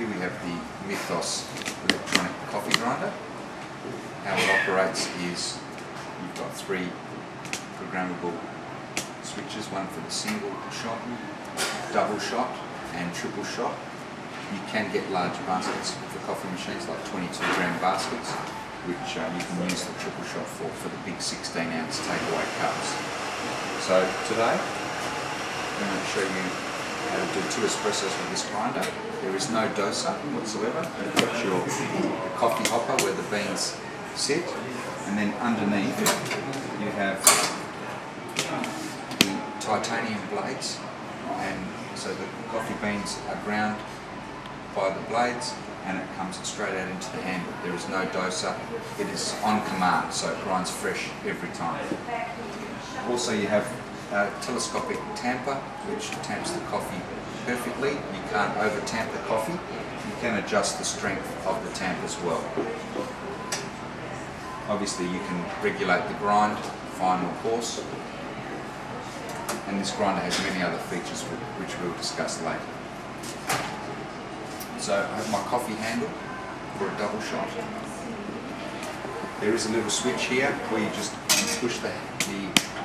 Here we have the Mythos electronic coffee grinder. How it operates is you've got 3 programmable switches, one for the single shot, double shot and triple shot. You can get large baskets for coffee machines, like 22-gram baskets, which you can use the triple shot for the big 16-ounce takeaway cups. So today I'm going to show you how to do 2 espressos with this grinder. There is no doser whatsoever. You've got your coffee hopper where the beans sit, and then underneath you have the titanium blades, and so the coffee beans are ground by the blades and it comes straight out into the handle. There is no doser. It is on command, so it grinds fresh every time. Also, you have a telescopic tamper which tamps the coffee perfectly. You can't over tamp the coffee. You can adjust the strength of the tamp as well. Obviously you can regulate the grind, fine or coarse, and this grinder has many other features which we'll discuss later. So I have my coffee handle for a double shot. There is a little switch here where you just push the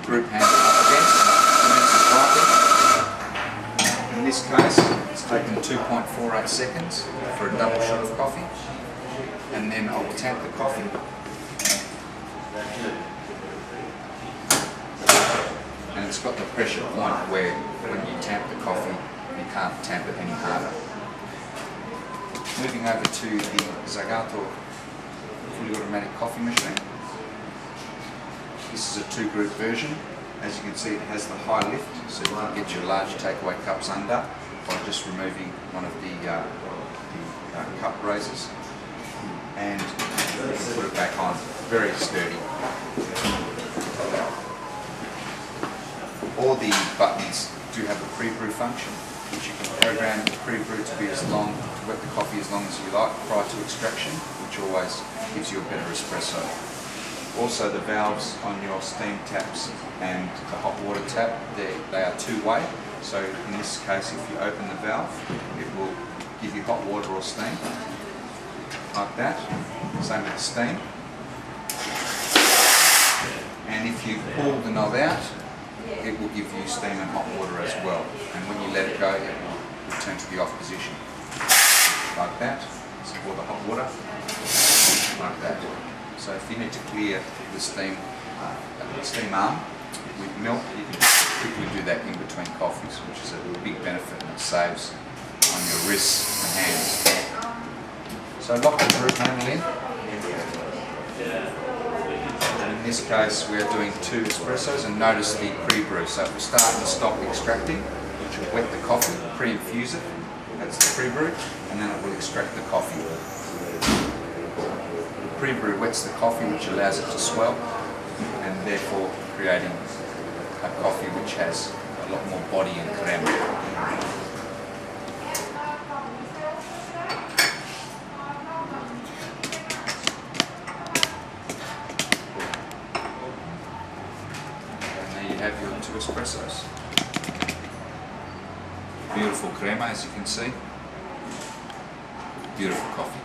group handle up against and it commences grinding. In this case, it's taken 2.48 seconds for a double shot of coffee, and then I will tamp the coffee. And it's got the pressure point where when you tamp the coffee, you can't tamp it any harder. Moving over to the Zagato fully automatic coffee machine. This is a 2-group version. As you can see, it has the high lift, so you can get your large takeaway cups under by just removing one of the cup raisers, and you can put it back on. Very sturdy. All the buttons do have a pre-brew function, which you can program the pre-brew to be as long, to wet the coffee as long as you like prior to extraction, which always gives you a better espresso. Also, the valves on your steam taps and the hot water tap, they are 2-way. So in this case, if you open the valve, it will give you hot water or steam, like that. Same with the steam. And if you pull the knob out, it will give you steam and hot water as well. And when you let it go, it will return to the off position. Like that. So for the hot water, like that. So if you need to clear the steam arm with milk, you can quickly do that in between coffees, which is a big benefit, and it saves on your wrists and hands. So lock the group handle in. In this case, we are doing 2 espressos, and notice the pre-brew. So it will start and stop extracting, which will wet the coffee, pre-infuse it, that's the pre-brew, and then it will extract the coffee. The pre-brew wets the coffee, which allows it to swell, and therefore creating a coffee which has a lot more body and crema. You have your 2 espressos. Beautiful crema, as you can see. Beautiful coffee.